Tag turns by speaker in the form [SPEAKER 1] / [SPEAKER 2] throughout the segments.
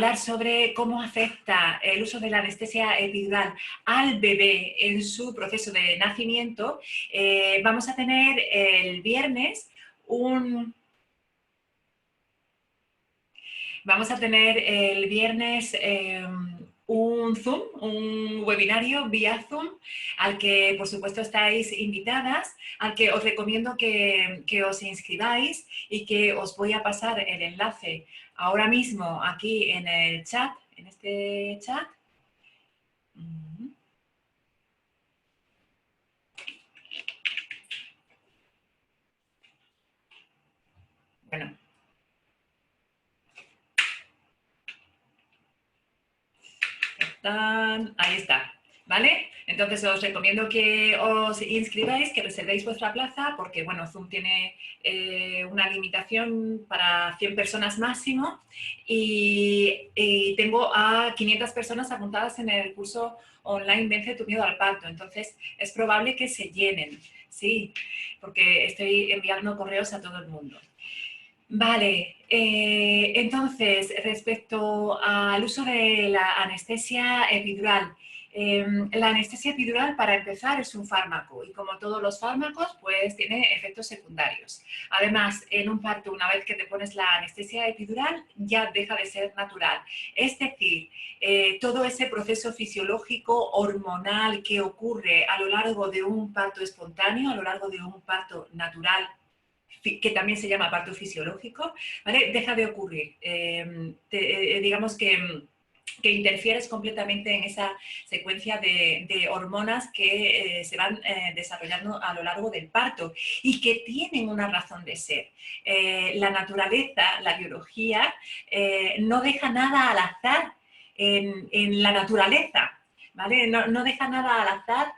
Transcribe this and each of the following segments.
[SPEAKER 1] Hablar sobre cómo afecta el uso de la anestesia epidural al bebé en su proceso de nacimiento. Vamos a tener el viernes un Zoom, un webinario vía Zoom, al que por supuesto estáis invitadas, al que os recomiendo que os inscribáis y que os voy a pasar el enlace ahora mismo aquí en el chat, en este chat. Bueno. Ahí está, ¿vale? Entonces os recomiendo que os inscribáis, que reservéis vuestra plaza, porque bueno, Zoom tiene una limitación para 100 personas máximo y tengo a 500 personas apuntadas en el curso online Vence tu miedo al parto, entonces es probable que se llenen, sí, porque estoy enviando correos a todo el mundo. Vale, entonces, respecto al uso de la anestesia epidural. La anestesia epidural, para empezar, es un fármaco y como todos los fármacos, pues tiene efectos secundarios. Además, en un parto, una vez que te pones la anestesia epidural, ya deja de ser natural. Es decir, todo ese proceso fisiológico, hormonal que ocurre a lo largo de un parto espontáneo, a lo largo de un parto natural, que también se llama parto fisiológico, ¿vale? Deja de ocurrir. Digamos que interfieres completamente en esa secuencia de hormonas que se van desarrollando a lo largo del parto y que tienen una razón de ser. La naturaleza, la biología, no deja nada al azar en la naturaleza. ¿Vale? No deja nada al azar,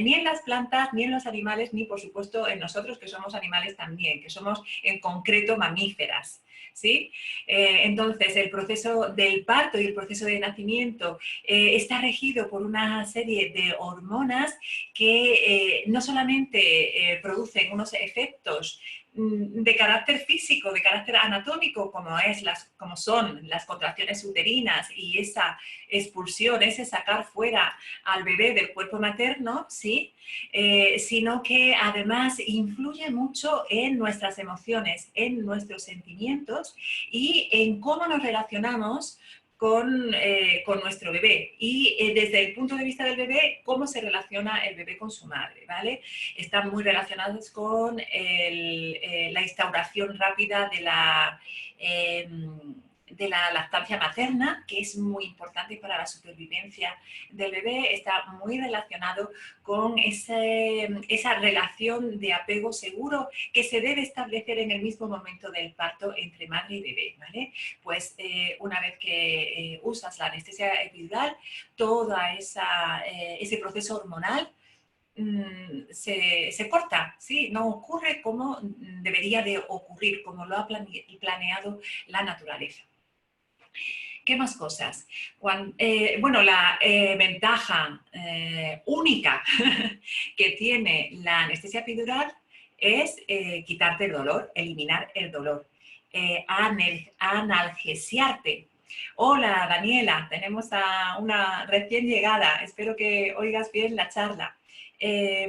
[SPEAKER 1] ni en las plantas, ni en los animales, ni por supuesto en nosotros, que somos animales también, que somos en concreto mamíferas. ¿Sí? Entonces, el proceso del parto y el proceso de nacimiento está regido por una serie de hormonas que no solamente producen unos efectos de carácter físico, de carácter anatómico, como son las contracciones uterinas y esa expulsión, ese sacar fuera al bebé del cuerpo materno, ¿sí? Sino que además influye mucho en nuestras emociones, en nuestros sentimientos y en cómo nos relacionamos con nuestro bebé y desde el punto de vista del bebé, cómo se relaciona el bebé con su madre, ¿vale? Están muy relacionados con la instauración rápida de la lactancia materna, que es muy importante para la supervivencia del bebé, está muy relacionado con esa relación de apego seguro que se debe establecer en el mismo momento del parto entre madre y bebé, ¿vale? Pues una vez que usas la anestesia epidural, todo ese proceso hormonal se corta, ¿sí? No ocurre como debería de ocurrir, como lo ha planeado la naturaleza. ¿Qué más cosas? Bueno, la ventaja única que tiene la anestesia epidural es quitarte el dolor, eliminar el dolor, analgesiarte. Hola, Daniela, tenemos a una recién llegada. Espero que oigas bien la charla.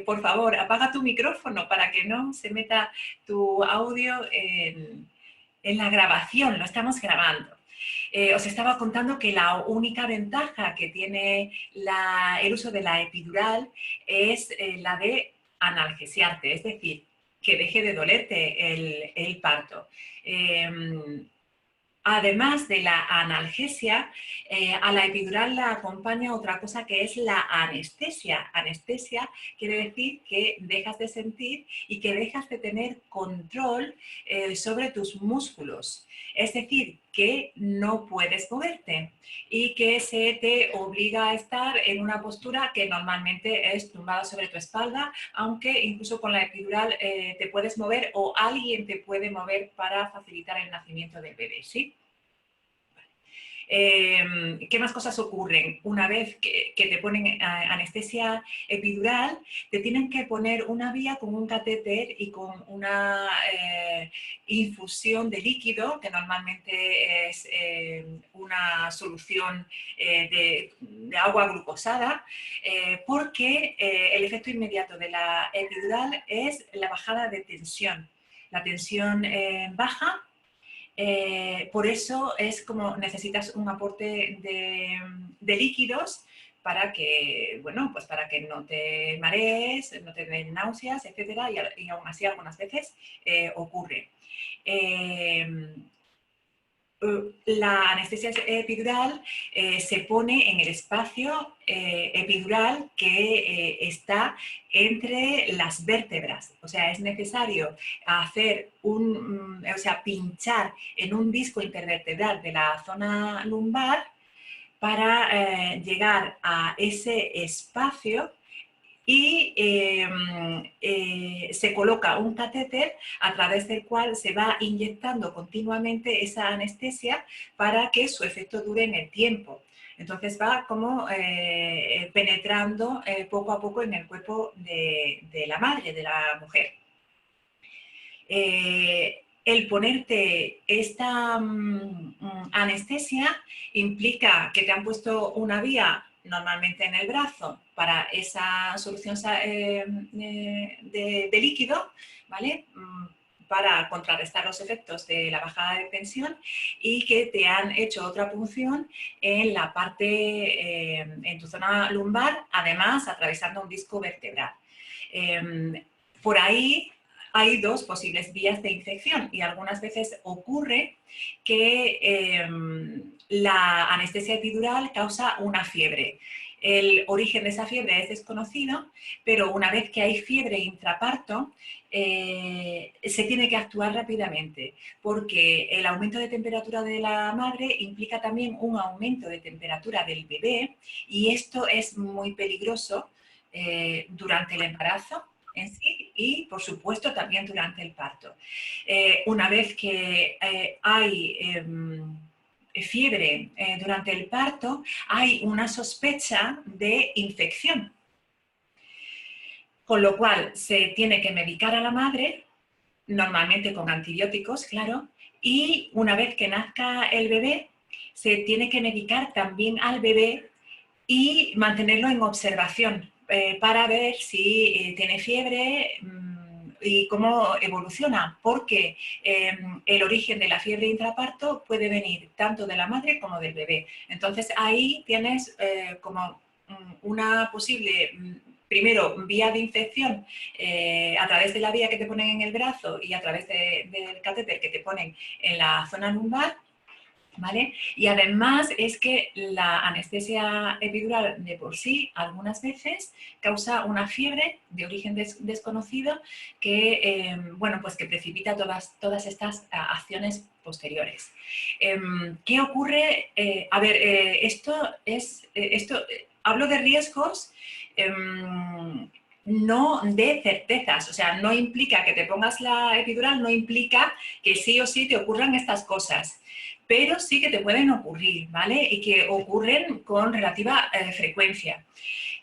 [SPEAKER 1] Por favor, apaga tu micrófono para que no se meta tu audio en la grabación. Lo estamos grabando. Os estaba contando que la única ventaja que tiene el uso de la epidural es la de analgesiarte, es decir, que deje de dolerte el parto. Además de la analgesia, a la epidural la acompaña otra cosa que es la anestesia. Anestesia quiere decir que dejas de sentir y que dejas de tener control sobre tus músculos. Es decir, que no puedes moverte y que se te obliga a estar en una postura que normalmente es tumbada sobre tu espalda, aunque incluso con la epidural te puedes mover o alguien te puede mover para facilitar el nacimiento del bebé, ¿sí? ¿Qué más cosas ocurren? Una vez que te ponen anestesia epidural, te tienen que poner una vía con un catéter y con una infusión de líquido, que normalmente es una solución de agua glucosada, porque el efecto inmediato de la epidural es la bajada de tensión. La tensión baja. Por eso es como necesitas un aporte de líquidos para que, bueno, pues para que no te marees, no te den náuseas, etcétera, y aún así algunas veces ocurre. La anestesia epidural se pone en el espacio epidural que está entre las vértebras. O sea, es necesario hacer o sea, pinchar en un disco intervertebral de la zona lumbar para llegar a ese espacio y se coloca un catéter a través del cual se va inyectando continuamente esa anestesia para que su efecto dure en el tiempo. Entonces va como penetrando poco a poco en el cuerpo de la madre, de la mujer. El ponerte esta anestesia implica que te han puesto una vía normalmente en el brazo para esa solución de líquido, ¿vale? Para contrarrestar los efectos de la bajada de tensión, y que te han hecho otra punción en la parte, en tu zona lumbar, además atravesando un disco vertebral. Por ahí hay dos posibles vías de infección y algunas veces ocurre que la anestesia epidural causa una fiebre. El origen de esa fiebre es desconocido, pero una vez que hay fiebre intraparto, se tiene que actuar rápidamente, porque el aumento de temperatura de la madre implica también un aumento de temperatura del bebé, y esto es muy peligroso durante el embarazo en sí y, por supuesto, también durante el parto. Una vez que hay fiebre durante el parto, hay una sospecha de infección, con lo cual se tiene que medicar a la madre, normalmente con antibióticos, claro, y una vez que nazca el bebé, se tiene que medicar también al bebé y mantenerlo en observación para ver si tiene fiebre y cómo evoluciona, porque el origen de la fiebre intraparto puede venir tanto de la madre como del bebé. Entonces ahí tienes como una posible, primero, vía de infección a través de la vía que te ponen en el brazo y a través del catéter que te ponen en la zona lumbar, ¿vale? Y además es que la anestesia epidural de por sí algunas veces causa una fiebre de origen desconocido que, bueno, pues que precipita todas estas acciones posteriores. ¿Qué ocurre? A ver, hablo de riesgos, no de certezas, o sea, no implica que te pongas la epidural, no implica que sí o sí te ocurran estas cosas, pero sí que te pueden ocurrir, ¿vale? Y que ocurren con relativa frecuencia.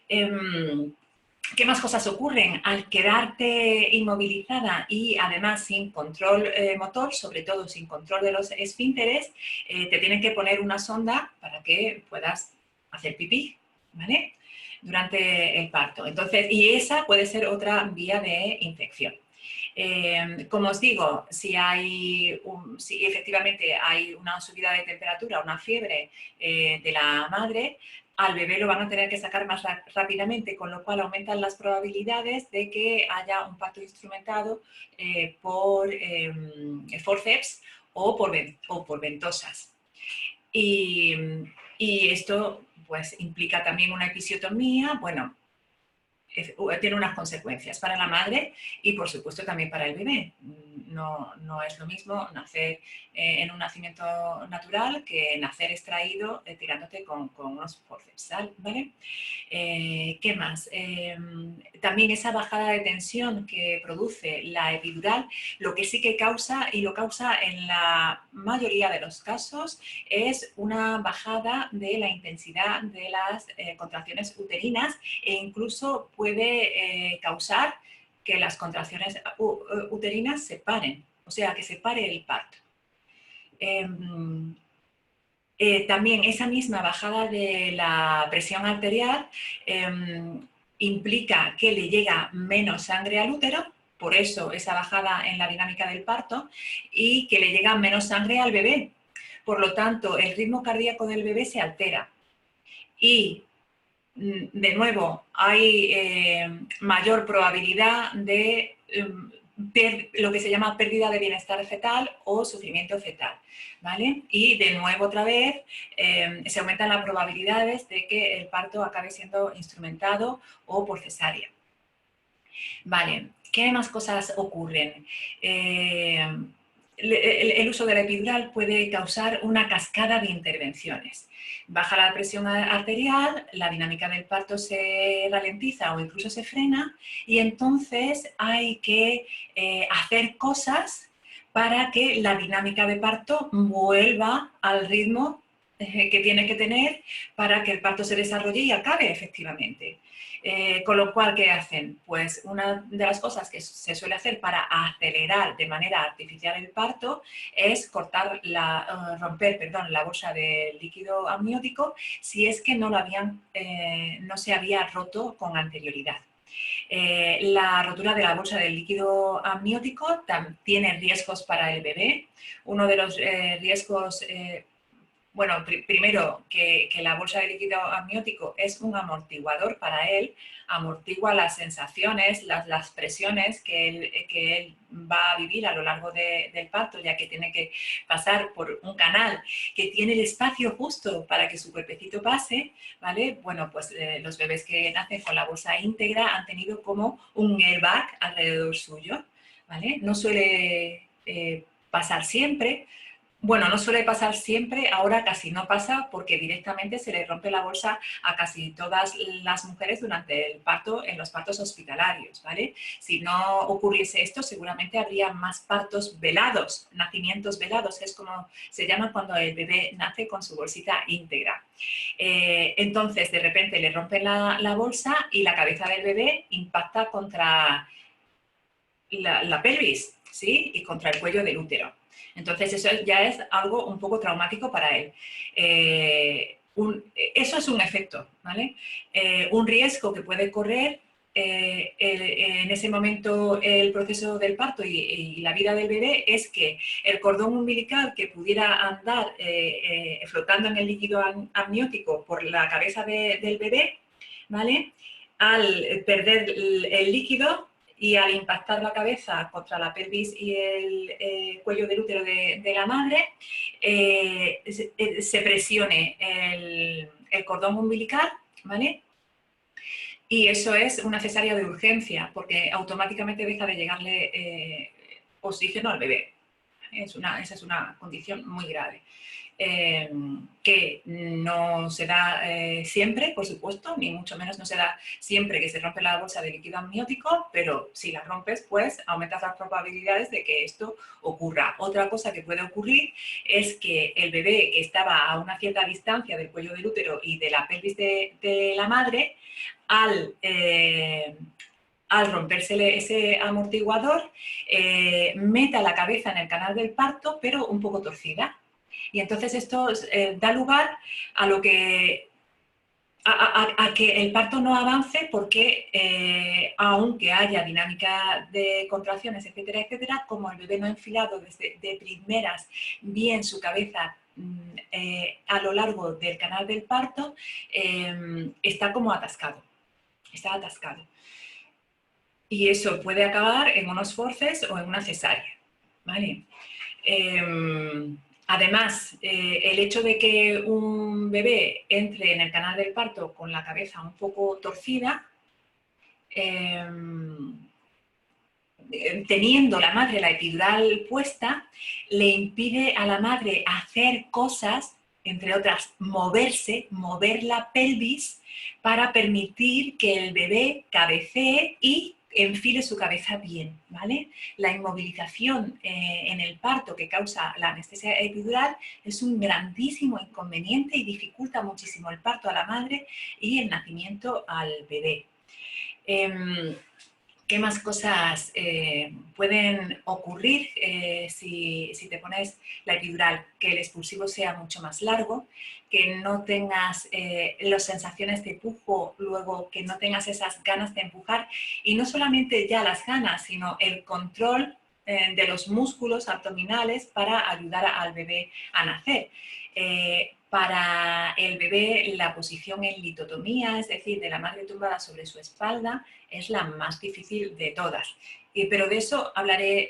[SPEAKER 1] ¿Qué más cosas ocurren? Al quedarte inmovilizada y además sin control motor, sobre todo sin control de los esfínteres, te tienen que poner una sonda para que puedas hacer pipí, ¿vale? Durante el parto. Entonces, y esa puede ser otra vía de infección. Como os digo, si efectivamente hay una subida de temperatura, una fiebre de la madre, al bebé lo van a tener que sacar más rápidamente, con lo cual aumentan las probabilidades de que haya un parto instrumentado por forceps o por ventosas. Y esto pues implica también una episiotomía, bueno, tiene unas consecuencias para la madre y por supuesto también para el bebé. no es lo mismo nacer en un nacimiento natural que nacer extraído tirándote con unos forceps, ¿vale? ¿Qué más? También esa bajada de tensión que produce la epidural, lo que sí que causa, y lo causa en la mayoría de los casos, es una bajada de la intensidad de las contracciones uterinas e incluso puede causar que las contracciones uterinas se paren, o sea, que se pare el parto. También esa misma bajada de la presión arterial implica que le llega menos sangre al útero, por eso esa bajada en la dinámica del parto, y que le llega menos sangre al bebé. Por lo tanto, el ritmo cardíaco del bebé se altera. Y, de nuevo, hay mayor probabilidad de lo que se llama pérdida de bienestar fetal o sufrimiento fetal, ¿vale? Y de nuevo otra vez se aumentan las probabilidades de que el parto acabe siendo instrumentado o por cesárea. Vale, ¿qué más cosas ocurren? El uso de la epidural puede causar una cascada de intervenciones. Baja la presión arterial, la dinámica del parto se ralentiza o incluso se frena y entonces hay que hacer cosas para que la dinámica de parto vuelva al ritmo que tiene que tener para que el parto se desarrolle y acabe efectivamente. Con lo cual, ¿qué hacen? Pues una de las cosas que se suele hacer para acelerar de manera artificial el parto es romper la bolsa de líquido amniótico si es que no se había roto con anterioridad. La rotura de la bolsa del líquido amniótico tiene riesgos para el bebé. Uno de los riesgos bueno, primero que la bolsa de líquido amniótico es un amortiguador para él, amortigua las sensaciones, las presiones que él va a vivir a lo largo del parto, ya que tiene que pasar por un canal que tiene el espacio justo para que su cuerpecito pase, ¿vale? Bueno, pues los bebés que nacen con la bolsa íntegra han tenido como un airbag alrededor suyo, ¿vale? No suele pasar siempre. Bueno, no suele pasar siempre, ahora casi no pasa porque directamente se le rompe la bolsa a casi todas las mujeres durante el parto en los partos hospitalarios, ¿vale? Si no ocurriese esto, seguramente habría más partos velados, nacimientos velados, es como se llama cuando el bebé nace con su bolsita íntegra. Entonces, de repente le rompen la bolsa y la cabeza del bebé impacta contra la pelvis, ¿sí? Y contra el cuello del útero. Entonces, eso ya es algo un poco traumático para él. Eso es un efecto, ¿vale? Un riesgo que puede correr en ese momento el proceso del parto y la vida del bebé es que el cordón umbilical que pudiera andar flotando en el líquido amniótico por la cabeza del bebé, ¿vale? Al perder el líquido y al impactar la cabeza contra la pelvis y el cuello del útero de la madre, se presione el cordón umbilical, ¿vale? Y eso es una cesárea de urgencia, porque automáticamente deja de llegarle oxígeno al bebé. Esa es una condición muy grave. Que no se da siempre, por supuesto, ni mucho menos no se da siempre que se rompe la bolsa de líquido amniótico, pero si la rompes, pues aumentas las probabilidades de que esto ocurra. Otra cosa que puede ocurrir es que el bebé que estaba a una cierta distancia del cuello del útero y de la pelvis de la madre, al rompérsele ese amortiguador, meta la cabeza en el canal del parto, pero un poco torcida. Y entonces esto da lugar a lo que a que el parto no avance porque aunque haya dinámica de contracciones, etcétera, etcétera, como el bebé no ha enfilado desde de primeras bien su cabeza a lo largo del canal del parto, está como atascado. Está atascado. Y eso puede acabar en unos forceps o en una cesárea, ¿vale? Además, el hecho de que un bebé entre en el canal del parto con la cabeza un poco torcida teniendo la madre la epidural puesta, le impide a la madre hacer cosas, entre otras, moverse, mover la pelvis para permitir que el bebé cabecee y enfile su cabeza bien, ¿vale? La inmovilización en el parto que causa la anestesia epidural es un grandísimo inconveniente y dificulta muchísimo el parto a la madre y el nacimiento al bebé. ¿Qué más cosas pueden ocurrir si te pones la epidural? Que el expulsivo sea mucho más largo, que no tengas las sensaciones de pujo, luego que no tengas esas ganas de empujar, y no solamente ya las ganas, sino el control de los músculos abdominales para ayudar al bebé a nacer. Para el bebé, la posición en litotomía, es decir, de la madre tumbada sobre su espalda, es la más difícil de todas. Pero de eso hablaré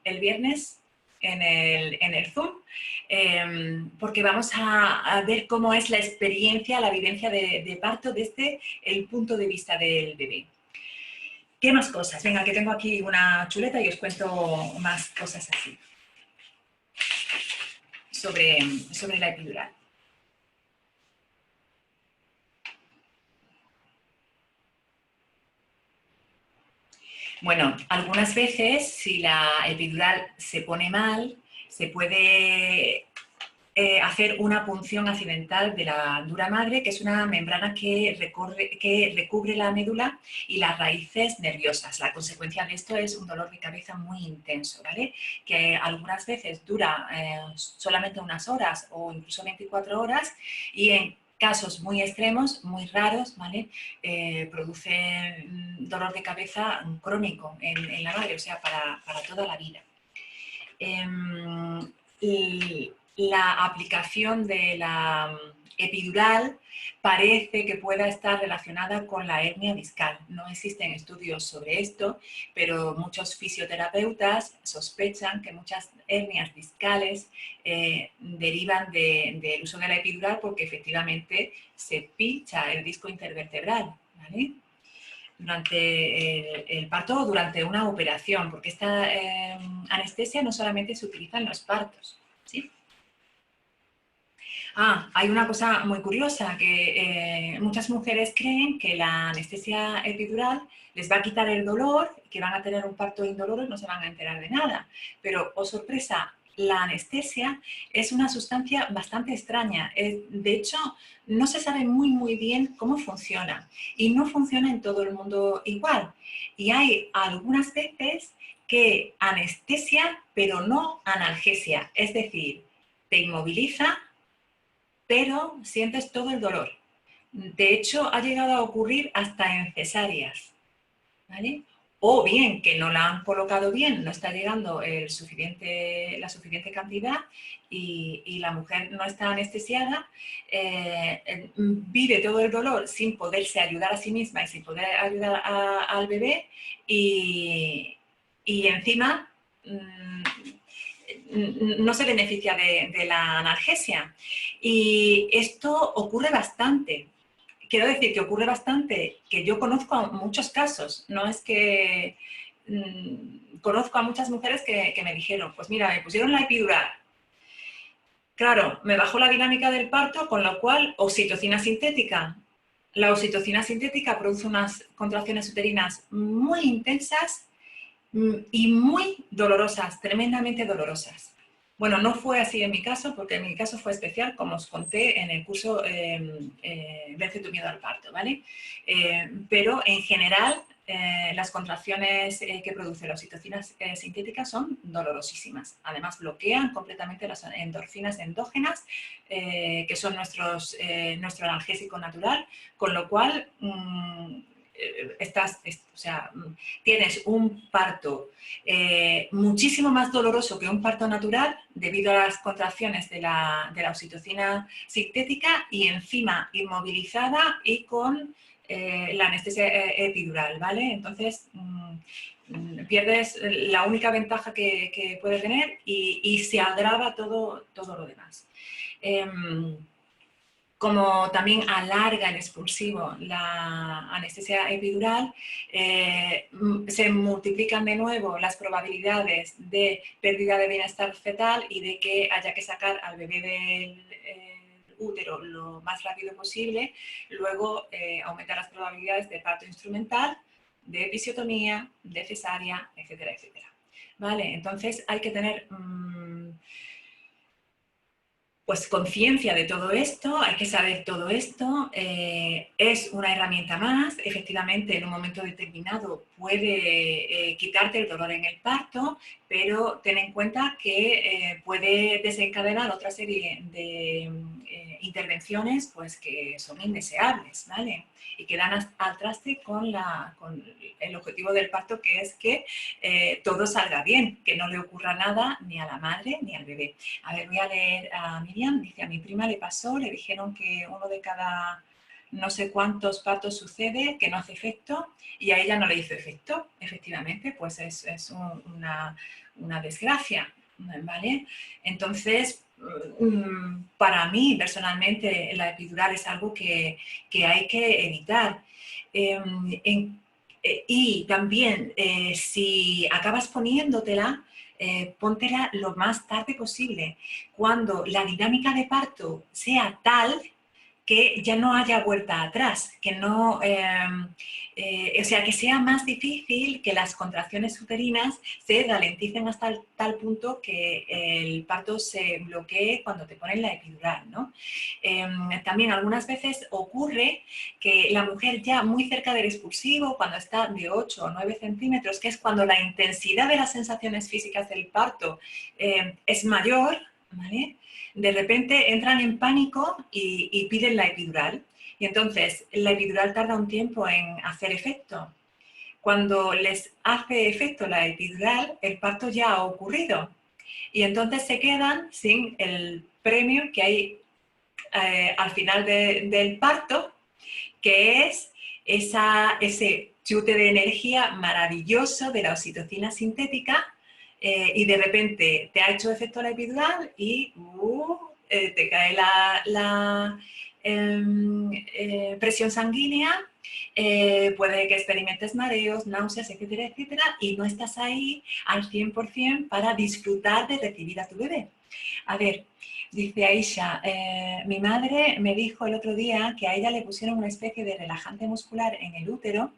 [SPEAKER 1] el viernes en el Zoom, porque vamos a ver cómo es la experiencia, la vivencia de parto desde el punto de vista del bebé. ¿Qué más cosas? Venga, que tengo aquí una chuleta y os cuento más cosas así sobre la epidural. Bueno, algunas veces si la epidural se pone mal, se puede hacer una punción accidental de la dura madre, que es una membrana que recubre la médula y las raíces nerviosas. La consecuencia de esto es un dolor de cabeza muy intenso, ¿vale? Que algunas veces dura solamente unas horas o incluso 24 horas y en casos muy extremos, muy raros, ¿vale? Produce dolor de cabeza crónico en la madre, o sea, para toda la vida. La aplicación de la epidural parece que pueda estar relacionada con la hernia discal. No existen estudios sobre esto, pero muchos fisioterapeutas sospechan que muchas hernias discales derivan del uso de la epidural porque efectivamente se pincha el disco intervertebral, ¿vale? Durante el parto o durante una operación, porque esta anestesia no solamente se utiliza en los partos, ¿sí? Hay una cosa muy curiosa, que muchas mujeres creen que la anestesia epidural les va a quitar el dolor, que van a tener un parto indoloro y no se van a enterar de nada. Pero, oh sorpresa, la anestesia es una sustancia bastante extraña. De hecho, no se sabe muy bien cómo funciona y no funciona en todo el mundo igual. Y hay algunas veces que anestesia, pero no analgesia, es decir, te inmoviliza, pero sientes todo el dolor. De hecho, ha llegado a ocurrir hasta en cesáreas, ¿vale? O bien que no la han colocado bien, no está llegando la suficiente cantidad y la mujer no está anestesiada, vive todo el dolor sin poderse ayudar a sí misma y sin poder ayudar al bebé y encima no se beneficia de la analgesia. Y esto ocurre bastante. Quiero decir que ocurre bastante, que yo conozco muchos casos. No es que conozco a muchas mujeres que me dijeron, pues mira, me pusieron la epidural. Claro, me bajó la dinámica del parto, con lo cual, oxitocina sintética. La oxitocina sintética produce unas contracciones uterinas muy intensas y muy dolorosas, tremendamente dolorosas. Bueno, no fue así en mi caso, porque en mi caso fue especial, como os conté en el curso Vence tu miedo al parto, ¿vale? Pero en general, las contracciones que produce la oxitocina sintética son dolorosísimas. Además, bloquean completamente las endorfinas endógenas, que son nuestro analgésico natural, con lo cual tienes un parto muchísimo más doloroso que un parto natural debido a las contracciones de la oxitocina sintética y encima inmovilizada y con la anestesia epidural, ¿vale? Entonces pierdes la única ventaja que puede tener y se agrava todo lo demás. como también alarga el expulsivo la anestesia epidural, se multiplican de nuevo las probabilidades de pérdida de bienestar fetal y de que haya que sacar al bebé del útero lo más rápido posible. Luego aumentan las probabilidades de parto instrumental, de episiotomía, de cesárea, etcétera, etcétera. ¿Vale? Entonces hay que tener pues conciencia de todo esto, hay que saber todo esto, es una herramienta más, efectivamente en un momento determinado puede quitarte el dolor en el parto, pero ten en cuenta que puede desencadenar otra serie de intervenciones pues, que son indeseables, ¿vale? Y que dan al traste con el objetivo del parto, que es que todo salga bien, que no le ocurra nada ni a la madre ni al bebé. A ver, voy a leer a Miriam. Dice, a mi prima le pasó, le dijeron que uno de cada no sé cuántos partos sucede, que no hace efecto, y a ella no le hizo efecto. Efectivamente, pues es una desgracia, ¿vale? Entonces, para mí, personalmente, la epidural es algo que hay que evitar. Y también, si acabas poniéndotela, póntela lo más tarde posible, cuando la dinámica de parto sea tal que ya no haya vuelta atrás, que no, o sea, que sea más difícil que las contracciones uterinas se ralenticen hasta tal punto que el parto se bloquee cuando te ponen la epidural, ¿no? También algunas veces ocurre que la mujer ya muy cerca del expulsivo, cuando está de 8 o 9 centímetros, que es cuando la intensidad de las sensaciones físicas del parto es mayor, ¿vale? De repente entran en pánico y piden la epidural. Y entonces la epidural tarda un tiempo en hacer efecto. Cuando les hace efecto la epidural, el parto ya ha ocurrido. Y entonces se quedan sin el premio que hay al final del parto, que es ese chute de energía maravilloso de la oxitocina sintética, y de repente te ha hecho efecto la epidural y te cae la presión sanguínea, puede que experimentes mareos, náuseas, etcétera, etcétera, y no estás ahí al 100% para disfrutar de recibir a tu bebé. A ver, dice Aisha, mi madre me dijo el otro día que a ella le pusieron una especie de relajante muscular en el útero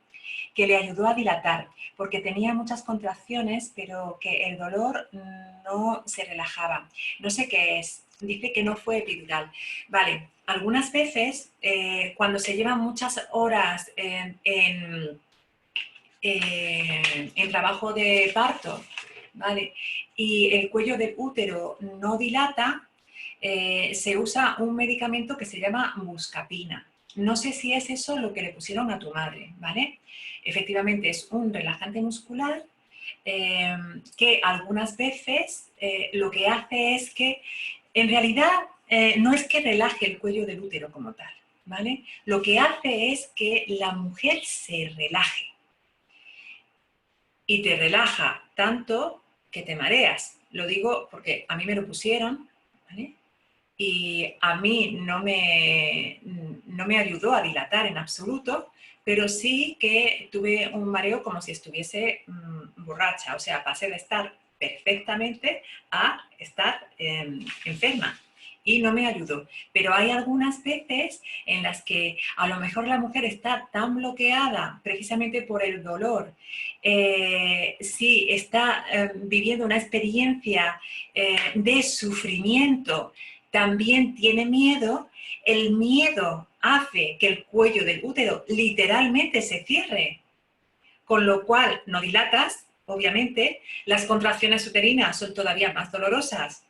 [SPEAKER 1] que le ayudó a dilatar, porque tenía muchas contracciones, pero que el dolor no se relajaba. No sé qué es, dice que no fue epidural. Vale, algunas veces cuando se llevan muchas horas en trabajo de parto, ¿vale? Y el cuello del útero no dilata, se usa un medicamento que se llama buscapina. No sé si es eso lo que le pusieron a tu madre, ¿vale? Efectivamente es un relajante muscular que algunas veces lo que hace es que, en realidad, no es que relaje el cuello del útero como tal, ¿vale? Lo que hace es que la mujer se relaje y te relaja tanto que te mareas. Lo digo porque a mí me lo pusieron, ¿vale? Y a mí no me ayudó a dilatar en absoluto, pero sí que tuve un mareo como si estuviese borracha, o sea, pasé de estar perfectamente a estar enferma. Y no me ayudó. Pero hay algunas veces en las que a lo mejor la mujer está tan bloqueada precisamente por el dolor, sí está viviendo una experiencia de sufrimiento, también tiene miedo, el miedo hace que el cuello del útero literalmente se cierre, con lo cual no dilatas, obviamente, las contracciones uterinas son todavía más dolorosas,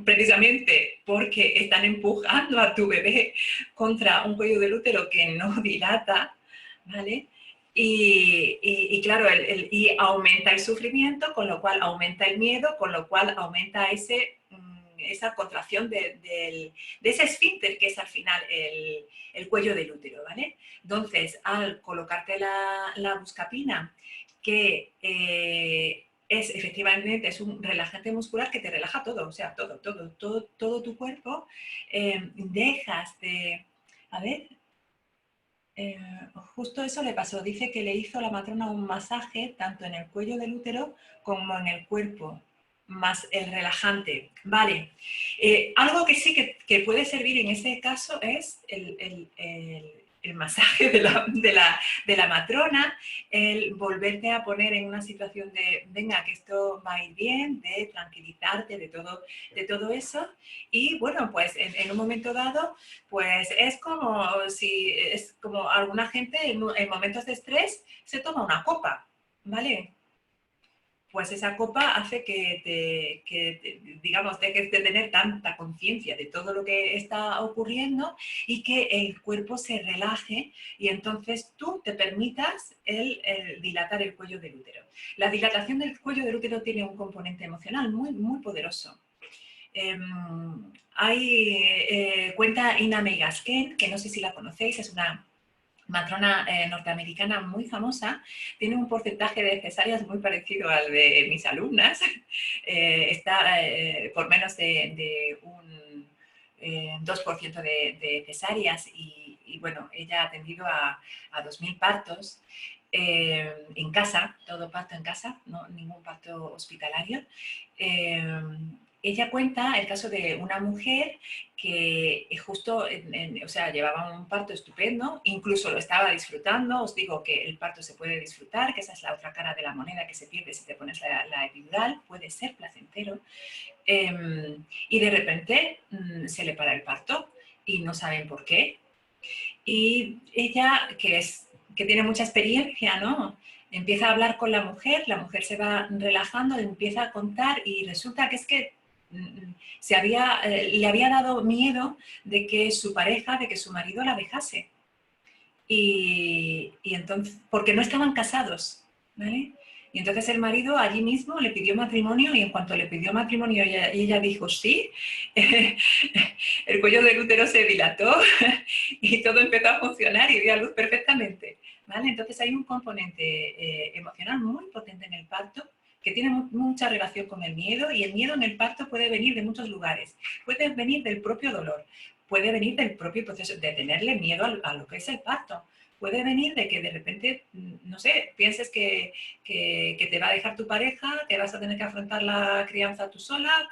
[SPEAKER 1] precisamente porque están empujando a tu bebé contra un cuello del útero que no dilata, ¿vale? Y claro, y aumenta el sufrimiento, con lo cual aumenta el miedo, con lo cual aumenta esa contracción de ese esfínter que es al final el cuello del útero, ¿vale? Entonces, al colocarte la buscapina, que es efectivamente es un relajante muscular que te relaja todo, o sea, todo tu cuerpo. Dejas de... A ver, eh, justo eso le pasó. Dice que le hizo la matrona un masaje tanto en el cuello del útero como en el cuerpo, más el relajante. Vale. Algo que sí que puede servir en ese caso es el masaje de la matrona, el volverte a poner en una situación de, venga, que esto va a ir bien, de tranquilizarte de todo eso. Y bueno, pues en un momento dado, pues es como si, es como alguna gente en momentos de estrés se toma una copa, ¿vale? Pues esa copa hace digamos, dejes de tener tanta conciencia de todo lo que está ocurriendo y que el cuerpo se relaje y entonces tú te permitas el dilatar el cuello del útero. La dilatación del cuello del útero tiene un componente emocional muy, muy poderoso. Cuenta Ina May Gaskin, que no sé si la conocéis, es una matrona norteamericana muy famosa, tiene un porcentaje de cesáreas muy parecido al de mis alumnas, está por menos de un 2% de cesáreas y, bueno, ella ha atendido a 2.000 partos en casa, todo parto en casa, no ningún parto hospitalario. Ella cuenta el caso de una mujer que justo, o sea, llevaba un parto estupendo, incluso lo estaba disfrutando. Os digo que el parto se puede disfrutar, que esa es la otra cara de la moneda que se pierde si te pones la epidural, puede ser placentero. Y de repente se le para el parto y no saben por qué. Y ella, que tiene mucha experiencia, ¿no? Empieza a hablar con la mujer se va relajando, empieza a contar y resulta que es que le había dado miedo de que su pareja, de que su marido la dejase. Y entonces, porque no estaban casados, ¿vale? Y entonces el marido allí mismo le pidió matrimonio y en cuanto le pidió matrimonio y ella dijo sí, el cuello del útero se dilató y todo empezó a funcionar y dio a luz perfectamente, ¿vale? Entonces hay un componente emocional muy potente en el parto que tiene mucha relación con el miedo y el miedo en el parto puede venir de muchos lugares. Puede venir del propio dolor, puede venir del propio proceso de tenerle miedo a lo que es el parto. Puede venir de que de repente, no sé, pienses que te va a dejar tu pareja, que vas a tener que afrontar la crianza tú sola,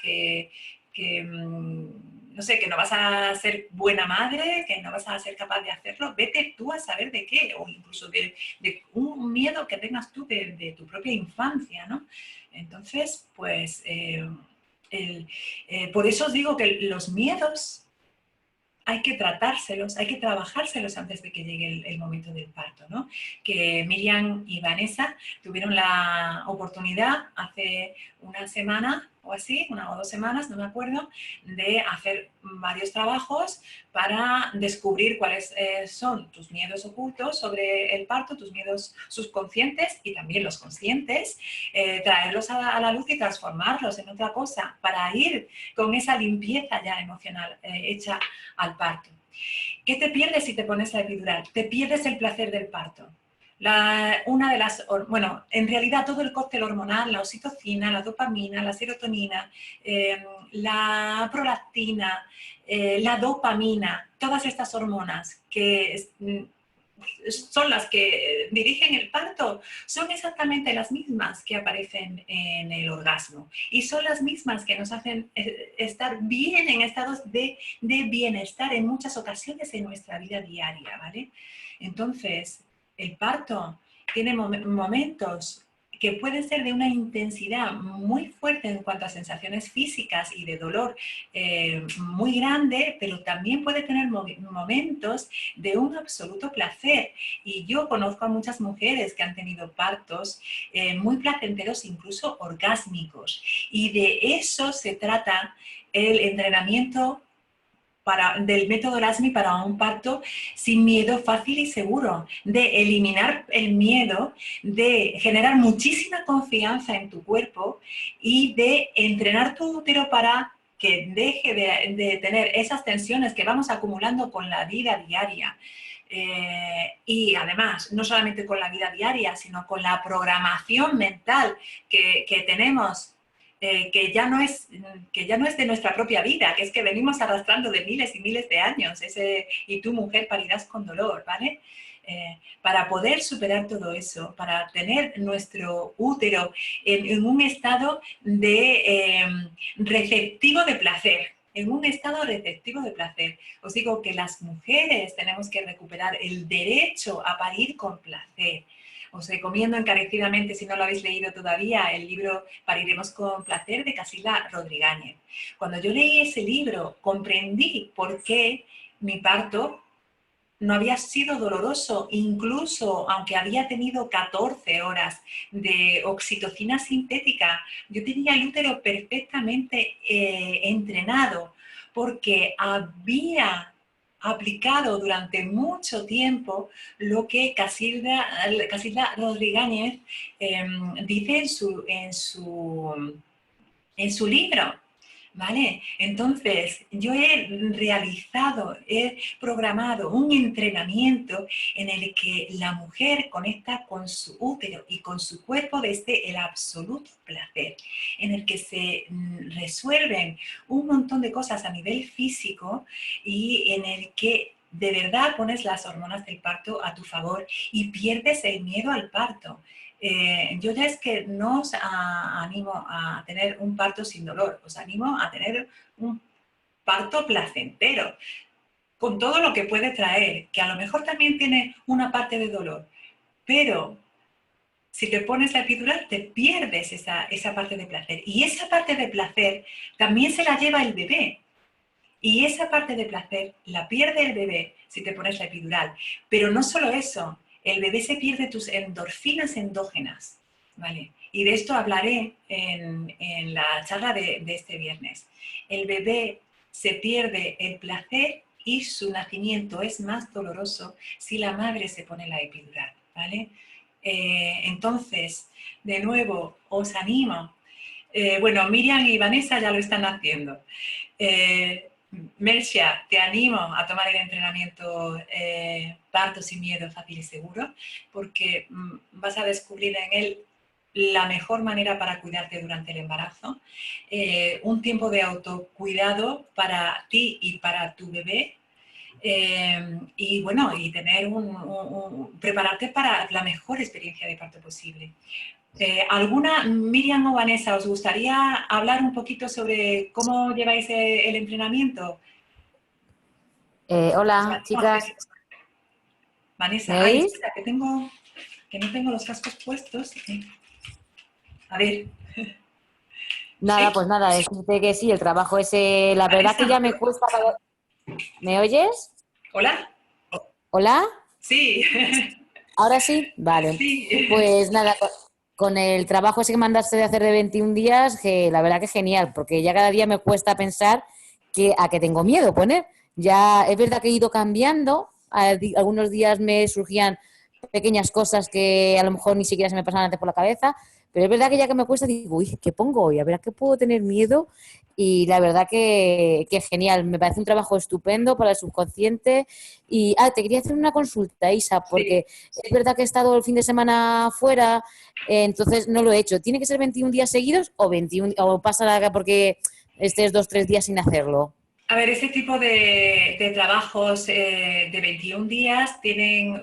[SPEAKER 1] no sé, que no vas a ser buena madre, que no vas a ser capaz de hacerlo. Vete tú a saber de qué, o incluso de un miedo que tengas tú de tu propia infancia, ¿no? Entonces, pues, por eso os digo que los miedos hay que tratárselos, hay que trabajárselos antes de que llegue el momento del parto, ¿no? Que Miriam y Vanessa tuvieron la oportunidad hace una semana o así, 1 o 2 semanas, no me acuerdo, de hacer varios trabajos para descubrir cuáles son tus miedos ocultos sobre el parto, tus miedos subconscientes y también los conscientes, traerlos a la luz y transformarlos en otra cosa para ir con esa limpieza ya emocional hecha al parto. ¿Qué te pierdes si te pones la epidural? Te pierdes el placer del parto. Bueno, en realidad todo el cóctel hormonal, la oxitocina, la dopamina, la serotonina, la prolactina, la dopamina, todas estas hormonas que son las que dirigen el parto, son exactamente las mismas que aparecen en el orgasmo y son las mismas que nos hacen estar bien en estados de bienestar en muchas ocasiones en nuestra vida diaria, ¿vale? Entonces, el parto tiene momentos que pueden ser de una intensidad muy fuerte en cuanto a sensaciones físicas y de dolor muy grande, pero también puede tener momentos de un absoluto placer. Y yo conozco a muchas mujeres que han tenido partos muy placenteros, incluso orgásmicos. Y de eso se trata el entrenamiento del método LASMI para un parto sin miedo, fácil y seguro, de eliminar el miedo, de generar muchísima confianza en tu cuerpo y de entrenar tu útero para que deje de tener esas tensiones que vamos acumulando con la vida diaria. Y además, no solamente con la vida diaria, sino con la programación mental que tenemos, que ya no es de nuestra propia vida, que es que venimos arrastrando de miles y miles de años, y tú, mujer, parirás con dolor, ¿vale? Para poder superar todo eso, para tener nuestro útero en un estado receptivo de placer, en un estado receptivo de placer. Os digo que las mujeres tenemos que recuperar el derecho a parir con placer. Os recomiendo encarecidamente, si no lo habéis leído todavía, el libro Pariremos con placer de Casilda Rodríguez. Cuando yo leí ese libro, comprendí por qué mi parto no había sido doloroso, incluso aunque había tenido 14 horas de oxitocina sintética. Yo tenía el útero perfectamente entrenado porque había aplicado durante mucho tiempo lo que Casilda Rodríguez dice en su libro. ¿Vale? Entonces, yo he realizado, he programado un entrenamiento en el que la mujer conecta con su útero y con su cuerpo desde el absoluto placer, en el que se resuelven un montón de cosas a nivel físico y en el que de verdad pones las hormonas del parto a tu favor y pierdes el miedo al parto. Yo ya es que no os animo a tener un parto sin dolor, os animo a tener un parto placentero, con todo lo que puede traer, que a lo mejor también tiene una parte de dolor, pero si te pones la epidural te pierdes esa parte de placer. Y esa parte de placer también se la lleva el bebé. Y esa parte de placer la pierde el bebé si te pones la epidural. Pero no solo eso, el bebé se pierde tus endorfinas endógenas, ¿vale? Y de esto hablaré en la charla de este viernes. El bebé se pierde el placer y su nacimiento es más doloroso si la madre se pone la epidural, ¿vale? Entonces, de nuevo, os animo. Bueno, Miriam y Vanessa ya lo están haciendo. Mercia, te animo a tomar el entrenamiento Parto sin miedo, fácil y seguro, porque vas a descubrir en él la mejor manera para cuidarte durante el embarazo, un tiempo de autocuidado para ti y para tu bebé, y bueno, y tener prepararte para la mejor experiencia de parto posible. ¿Alguna, Miriam o Vanessa, os gustaría hablar un poquito sobre cómo lleváis el entrenamiento?
[SPEAKER 2] Hola, chicas,
[SPEAKER 1] Vanessa,
[SPEAKER 2] ¿me
[SPEAKER 1] ay,
[SPEAKER 2] oís?
[SPEAKER 1] espera, que no tengo los cascos puestos. A ver,
[SPEAKER 2] Nada,
[SPEAKER 1] ¿sí?
[SPEAKER 2] pues nada, decirte que sí, el trabajo ese, la verdad que
[SPEAKER 1] Vanessa,
[SPEAKER 2] ya me cuesta. ¿Me oyes?
[SPEAKER 1] ¿hola?
[SPEAKER 2] ¿Hola?
[SPEAKER 1] Sí,
[SPEAKER 2] ¿Ahora sí? Vale.
[SPEAKER 1] sí,
[SPEAKER 2] Pues nada, con el trabajo ese que mandaste de hacer de 21 días, que la verdad que genial, porque ya cada día me cuesta pensar a que tengo miedo poner. Ya es verdad que he ido cambiando, algunos días me surgían pequeñas cosas que a lo mejor ni siquiera se me pasaban antes por la cabeza, pero es verdad que ya que me cuesta digo, uy, ¿qué pongo hoy? A ver, ¿a qué puedo tener miedo? Y la verdad que genial, me parece un trabajo estupendo para el subconsciente. Y te quería hacer una consulta, Isa,
[SPEAKER 1] sí.
[SPEAKER 2] porque es verdad que he estado el fin de semana fuera, entonces no lo he hecho. ¿Tiene que ser 21 días seguidos o 21 o pasa porque estés 2 o 3 días sin hacerlo?
[SPEAKER 1] A ver, ese tipo de trabajos de 21 días tienen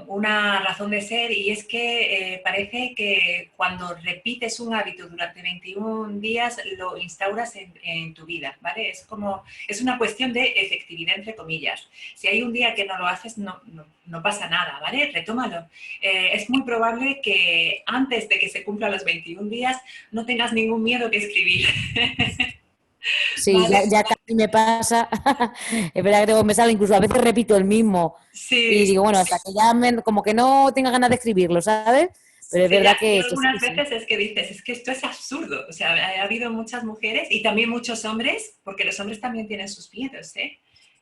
[SPEAKER 1] una razón de ser, y es que parece que cuando repites un hábito durante 21 días lo instauras en tu vida, ¿vale? Es una cuestión de efectividad, entre comillas. Si hay un día que no lo haces, no pasa nada, ¿vale? Retómalo. Es muy probable que antes de que se cumplan los 21 días no tengas ningún miedo que escribir.
[SPEAKER 2] Sí,
[SPEAKER 1] ¿Vale?
[SPEAKER 2] ya casi me pasa. Es verdad que tengo que pensar, incluso a veces repito el mismo. Y
[SPEAKER 1] Sí,
[SPEAKER 2] digo, bueno, hasta que ya como que no tenga ganas de escribirlo, ¿sabes? Pero es
[SPEAKER 1] sí,
[SPEAKER 2] verdad
[SPEAKER 1] yo
[SPEAKER 2] que sí,
[SPEAKER 1] algunas
[SPEAKER 2] que sí.
[SPEAKER 1] veces es que dices, es que esto es absurdo. O sea, ha habido muchas mujeres y también muchos hombres, porque los hombres también tienen sus miedos, ¿eh?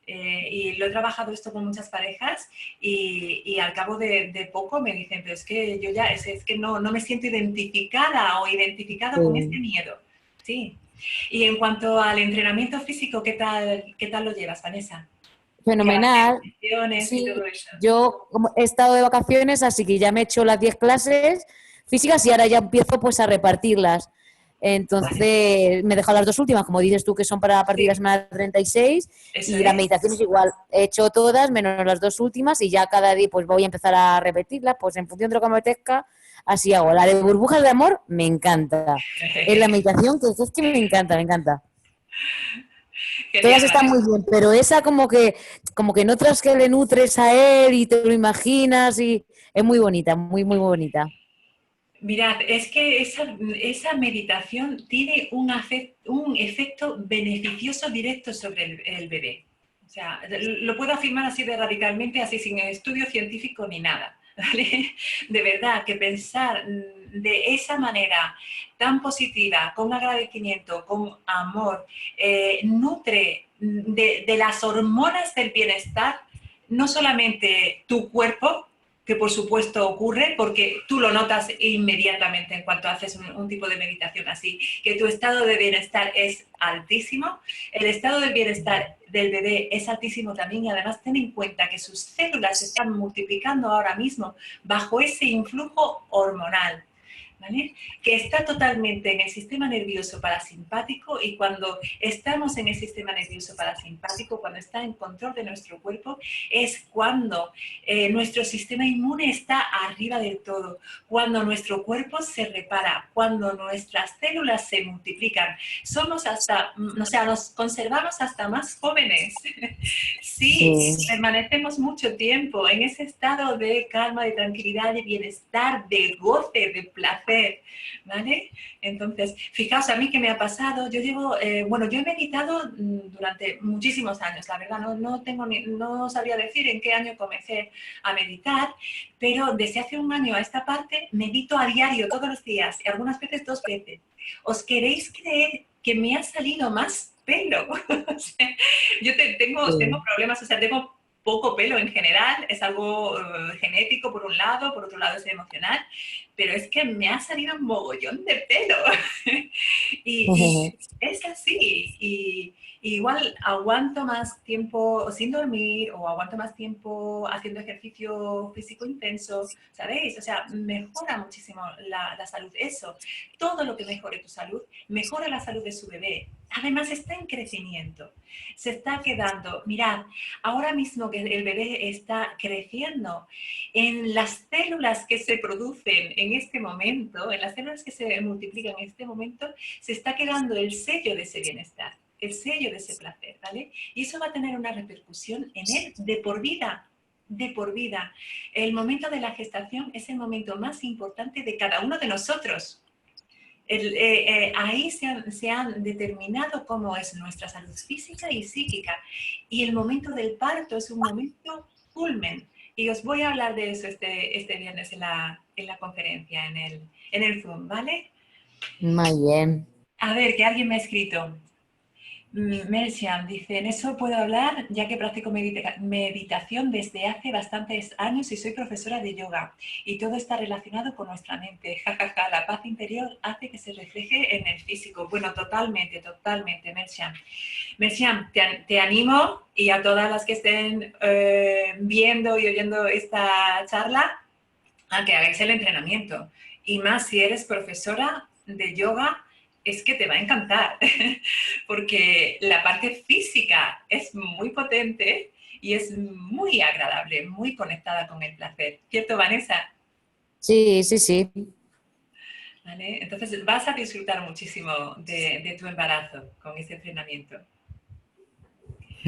[SPEAKER 1] Y lo he trabajado esto con muchas parejas y al cabo de poco me dicen, pero es que yo ya, es que no me siento identificada o identificado con este
[SPEAKER 2] Sí.
[SPEAKER 1] miedo. Sí, Y en cuanto al entrenamiento físico, qué tal lo llevas, Vanessa? ¿Ya haces
[SPEAKER 2] Fenomenal.
[SPEAKER 1] sesiones y
[SPEAKER 2] Sí,
[SPEAKER 1] todo eso?
[SPEAKER 2] yo he estado de vacaciones, así que ya me he hecho las 10 clases físicas y ahora ya empiezo pues a repartirlas.
[SPEAKER 1] Vale,
[SPEAKER 2] Entonces, me he dejado las dos últimas, como dices tú, que son para a partir de la
[SPEAKER 1] sí,
[SPEAKER 2] semana 36
[SPEAKER 1] eso
[SPEAKER 2] y la
[SPEAKER 1] es.
[SPEAKER 2] meditación es igual. He hecho todas, menos las dos últimas y ya cada día pues voy a empezar a repetirlas, pues en función de lo que me apetezca, así hago. La de burbujas de amor me encanta. Es la meditación que es que me encanta, me encanta. Todas
[SPEAKER 1] Genial,
[SPEAKER 2] están muy
[SPEAKER 1] Vanessa.
[SPEAKER 2] bien, pero esa como que en otras que le nutres a él y te lo imaginas y es muy bonita, muy, muy bonita.
[SPEAKER 1] Mirad, es que esa meditación tiene un efecto beneficioso directo sobre el bebé. O sea, lo puedo afirmar así de radicalmente, así sin estudio científico ni nada. ¿Vale? De verdad, que pensar de esa manera tan positiva, con agradecimiento, con amor, nutre de las hormonas del bienestar, no solamente tu cuerpo, que por supuesto ocurre porque tú lo notas inmediatamente en cuanto haces un tipo de meditación así, que tu estado de bienestar es altísimo, el estado del bienestar del bebé es altísimo también y además ten en cuenta que sus células se están multiplicando ahora mismo bajo ese influjo hormonal. ¿Vale? Que está totalmente en el sistema nervioso parasimpático y cuando estamos en el sistema nervioso parasimpático, cuando está en control de nuestro cuerpo, es cuando nuestro sistema inmune está arriba del todo, cuando nuestro cuerpo se repara, cuando nuestras células se multiplican. Somos hasta, o sea, nos conservamos hasta más jóvenes. Sí,
[SPEAKER 2] Sí.
[SPEAKER 1] permanecemos mucho tiempo en ese estado de calma, de tranquilidad, de bienestar, de goce, de placer, ¿vale? Entonces, fijaos, a mí que me ha pasado, yo llevo, bueno, yo he meditado durante muchísimos años, la verdad, no sabría decir en qué año comencé a meditar, pero desde hace un año a esta parte medito a diario, todos los días, y algunas veces 2 veces. ¿Os queréis creer que me ha salido más pelo? O sea, tengo
[SPEAKER 2] Sí.
[SPEAKER 1] problemas, o sea, tengo poco pelo en general, es algo genético por un lado, por otro lado es emocional, pero es que me ha salido un mogollón de pelo. y es así, y igual aguanto más tiempo sin dormir o aguanto más tiempo haciendo ejercicio físico intenso, ¿sabéis? O sea, mejora muchísimo la salud. Eso, todo lo que mejore tu salud, mejora la salud de su bebé. Además está en crecimiento, se está quedando, mirad, ahora mismo que el bebé está creciendo, en las células que se producen en este momento, en las células que se multiplican en este momento, se está quedando el sello de ese bienestar, el sello de ese placer, ¿vale? Y eso va a tener una repercusión en él de por vida, de por vida. El momento de la gestación es el momento más importante de cada uno de nosotros. Ahí se han determinado cómo es nuestra salud física y psíquica. Y el momento del parto es un momento culmen. Y os voy a hablar de eso este viernes en la conferencia, en el Zoom, ¿vale?
[SPEAKER 2] Muy bien.
[SPEAKER 1] A ver, que alguien me ha escrito. Melchian dice, en eso puedo hablar ya que practico meditación desde hace bastantes años y soy profesora de yoga y todo está relacionado con nuestra mente. Ja, ja, ja, la paz interior hace que se refleje en el físico. Bueno, totalmente, totalmente, Melchian. Melchian, te animo y a todas las que estén viendo y oyendo esta charla a que hagáis el entrenamiento. Y más si eres profesora de yoga, es que te va a encantar, porque la parte física es muy potente y es muy agradable, muy conectada con el placer. ¿Cierto, Vanessa?
[SPEAKER 2] Sí, sí, sí.
[SPEAKER 1] ¿Vale? Entonces vas a disfrutar muchísimo de tu embarazo con ese entrenamiento.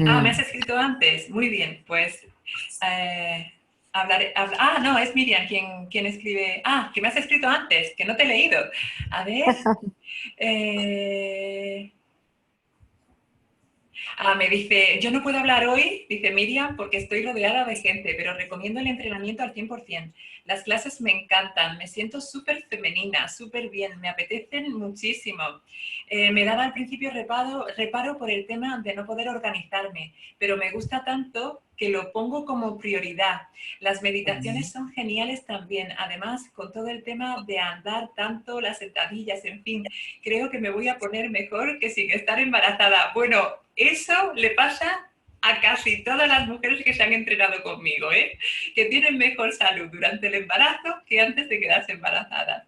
[SPEAKER 1] Ah, me has
[SPEAKER 2] Mm.
[SPEAKER 1] escrito antes. Muy bien, pues no, es Miriam quien escribe. Ah, que me has escrito antes, que no te he leído. A ver. eh, Me dice, yo no puedo hablar hoy, dice Miriam, porque estoy rodeada de gente, pero recomiendo el entrenamiento al 100%. Las clases me encantan, me siento súper femenina, súper bien, me apetecen muchísimo. Me daba al principio reparo por el tema de no poder organizarme, pero me gusta tanto que lo pongo como prioridad. Las meditaciones son geniales también, además con todo el tema de andar tanto, las sentadillas, en fin, creo que me voy a poner mejor que sin estar embarazada. Bueno, eso le pasa a casi todas las mujeres que se han entrenado conmigo, ¿eh? Que tienen mejor salud durante el embarazo que antes de quedarse embarazadas.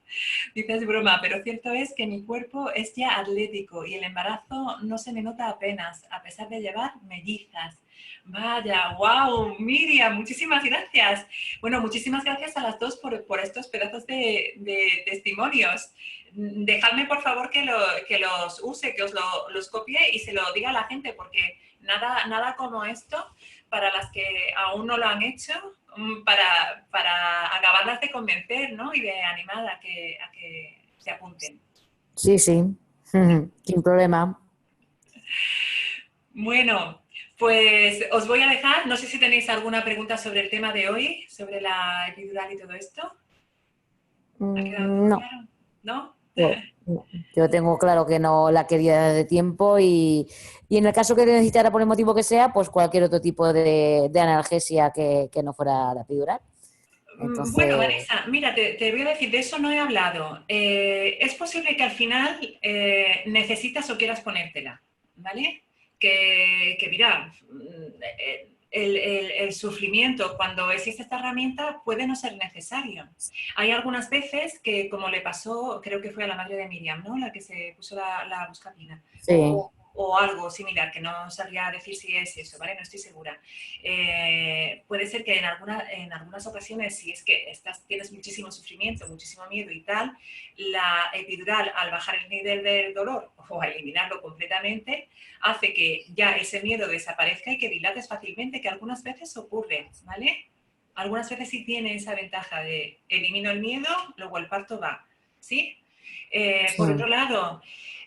[SPEAKER 1] Dices broma, pero cierto es que mi cuerpo es ya atlético y el embarazo no se me nota apenas, a pesar de llevar mellizas. Vaya, wow, Miriam, muchísimas gracias. Bueno, muchísimas gracias a las dos por estos pedazos de testimonios. Dejadme, por favor, que los use, que os los copie y se lo diga a la gente, porque nada como esto, para las que aún no lo han hecho, para acabarlas de convencer, ¿no? Y de animar a que se apunten.
[SPEAKER 2] Sí, sí, sin problema.
[SPEAKER 1] Bueno, pues os voy a dejar. No sé si tenéis alguna pregunta sobre el tema de hoy, sobre la epidural y todo esto. ¿Ha quedado todo
[SPEAKER 2] No,
[SPEAKER 1] claro? ¿No?
[SPEAKER 2] no. Yo tengo claro que no la quería de tiempo y en el caso que necesitara por el motivo que sea, pues cualquier otro tipo de analgesia que no fuera la epidural.
[SPEAKER 1] Bueno,
[SPEAKER 2] Entonces,
[SPEAKER 1] Vanessa, mira, te voy a decir, de eso no he hablado. Es posible que al final necesitas o quieras ponértela, ¿vale? Que mira, el sufrimiento cuando existe esta herramienta puede no ser necesario. Hay algunas veces que, como le pasó, creo que fue a la madre de Miriam, ¿no? La que se puso la buscapina.
[SPEAKER 2] sí.
[SPEAKER 1] O algo similar, que no sabría decir si es eso, ¿vale? No estoy segura. Puede ser que en algunas ocasiones, si es que tienes muchísimo sufrimiento, muchísimo miedo y tal, la epidural, al bajar el nivel del dolor o a eliminarlo completamente, hace que ya ese miedo desaparezca y que dilates fácilmente, que algunas veces ocurre, ¿vale? Algunas veces sí tiene esa ventaja de elimino el miedo, luego el parto va, ¿sí? Por otro lado,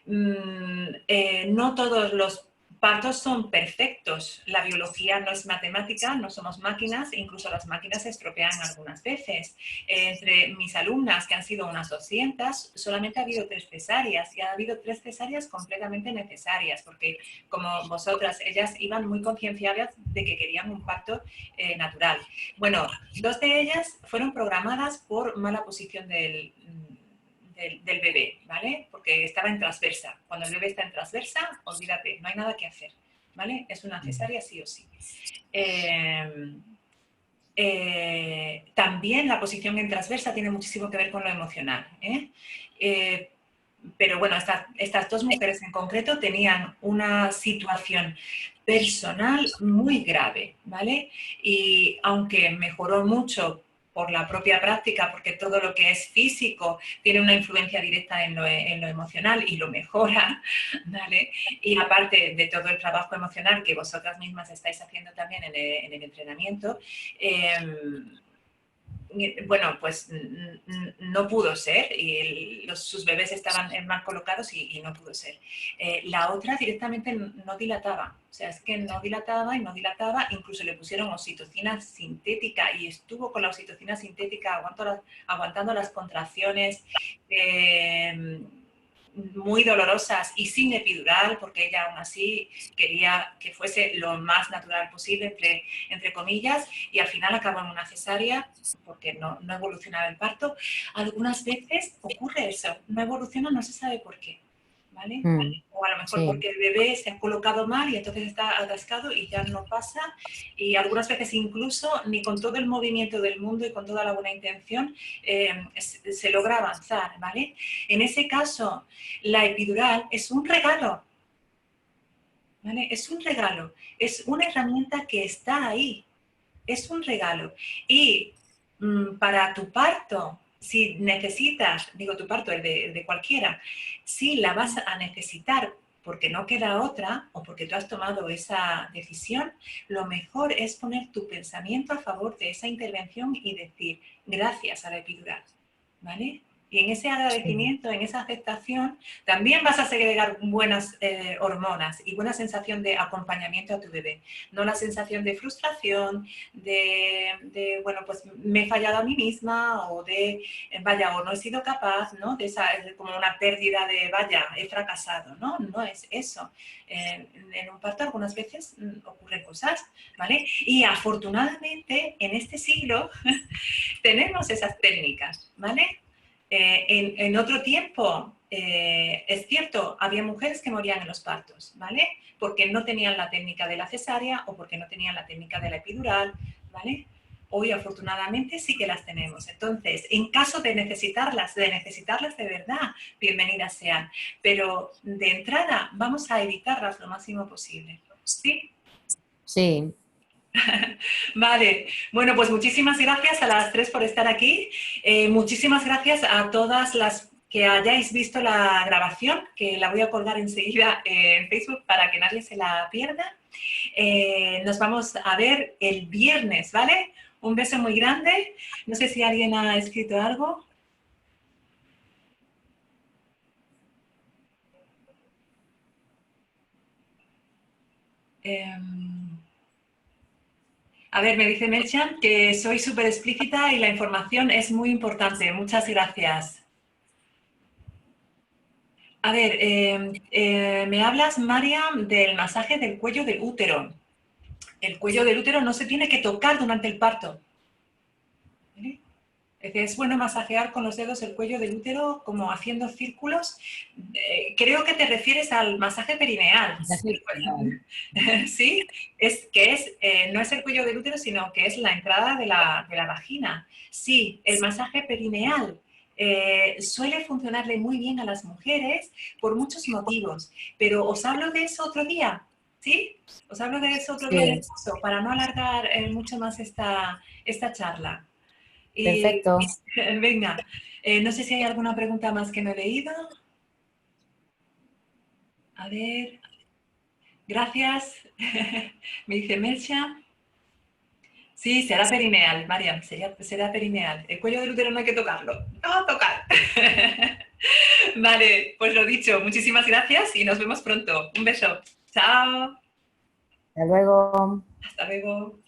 [SPEAKER 1] no todos los partos son perfectos. La biología no es matemática, no somos máquinas, incluso las máquinas se estropean algunas veces. Entre mis alumnas, que han sido unas 200, solamente ha habido 3 cesáreas y ha habido 3 cesáreas completamente necesarias, porque como vosotras, ellas iban muy concienciadas de que querían un parto natural. Bueno, 2 de ellas fueron programadas por mala posición del bebé, ¿vale? Porque estaba en transversa. Cuando el bebé está en transversa, olvídate, no hay nada que hacer, ¿vale? Es una cesárea sí o sí. También la posición en transversa tiene muchísimo que ver con lo emocional, ¿eh? Pero bueno, estas 2 mujeres en concreto tenían una situación personal muy grave, ¿vale? Y aunque mejoró mucho por la propia práctica, porque todo lo que es físico tiene una influencia directa en lo emocional y lo mejora, ¿vale? Y aparte de todo el trabajo emocional que vosotras mismas estáis haciendo también en el entrenamiento, bueno, pues no pudo ser y sus bebés estaban mal colocados y no pudo ser. La otra directamente no dilataba, o sea, es que no dilataba y no dilataba, incluso le pusieron oxitocina sintética y estuvo con la oxitocina sintética aguantando las contracciones. Muy dolorosas y sin epidural, porque ella aún así quería que fuese lo más natural posible, entre comillas, y al final acabó en una cesárea porque no evolucionaba el parto. Algunas veces ocurre eso, no evoluciona, no se sabe por qué, ¿vale? O a lo mejor
[SPEAKER 2] Sí.
[SPEAKER 1] porque el bebé se ha colocado mal y entonces está atascado y ya no pasa. Y algunas veces incluso ni con todo el movimiento del mundo y con toda la buena intención se logra avanzar, ¿vale? En ese caso, la epidural es un regalo, ¿vale? Es un regalo, es una herramienta que está ahí, es un regalo. Y para tu parto, si necesitas, digo tu parto, el de cualquiera, si la vas a necesitar porque no queda otra o porque tú has tomado esa decisión, lo mejor es poner tu pensamiento a favor de esa intervención y decir gracias a la epidural, ¿vale? Y en ese agradecimiento, en esa aceptación, también vas a segregar buenas hormonas y buena sensación de acompañamiento a tu bebé. No la sensación de frustración, bueno, pues me he fallado a mí misma o de, vaya, o no he sido capaz, ¿no? De esa, como una pérdida de, vaya, he fracasado, ¿no? No es eso. En un parto algunas veces ocurren cosas, ¿vale? Y afortunadamente en este siglo tenemos esas técnicas, ¿vale? En otro tiempo, es cierto, había mujeres que morían en los partos, ¿vale? Porque no tenían la técnica de la cesárea o porque no tenían la técnica de la epidural, ¿vale? Hoy, afortunadamente, sí que las tenemos. Entonces, en caso de necesitarlas de verdad, bienvenidas sean. Pero de entrada, vamos a evitarlas lo máximo posible, ¿sí?
[SPEAKER 2] Sí.
[SPEAKER 1] Vale, bueno, pues muchísimas gracias a las tres por estar aquí. Muchísimas gracias a todas las que hayáis visto la grabación, que la voy a colgar enseguida en Facebook para que nadie se la pierda. Nos vamos a ver el viernes, ¿vale? Un beso muy grande. No sé si alguien ha escrito algo. A ver, me dice Melchan que soy súper explícita y la información es muy importante. Muchas gracias. A ver, me hablas, Mariam, del masaje del cuello del útero. El cuello del útero no se tiene que tocar durante el parto, ¿vale? Es bueno masajear con los dedos el cuello del útero como haciendo círculos. Creo que te refieres al masaje perineal. Sí, no es el cuello del útero, sino que es la entrada de la vagina. Sí, el masaje perineal suele funcionarle muy bien a las mujeres por muchos motivos, pero os hablo de eso otro día, ¿sí? Os hablo de eso otro día en el
[SPEAKER 2] Sí,
[SPEAKER 1] curso, para no alargar mucho más esta charla. Y
[SPEAKER 2] perfecto.
[SPEAKER 1] venga, no sé si hay alguna pregunta más que no he leído. A ver, gracias. Me dice Melcha. Sí, será perineal, Mariam, será perineal. El cuello del útero no hay que tocarlo. No tocar. Vale, pues lo dicho, muchísimas gracias y nos vemos pronto. Un beso. Chao.
[SPEAKER 2] Hasta luego.
[SPEAKER 1] Hasta luego.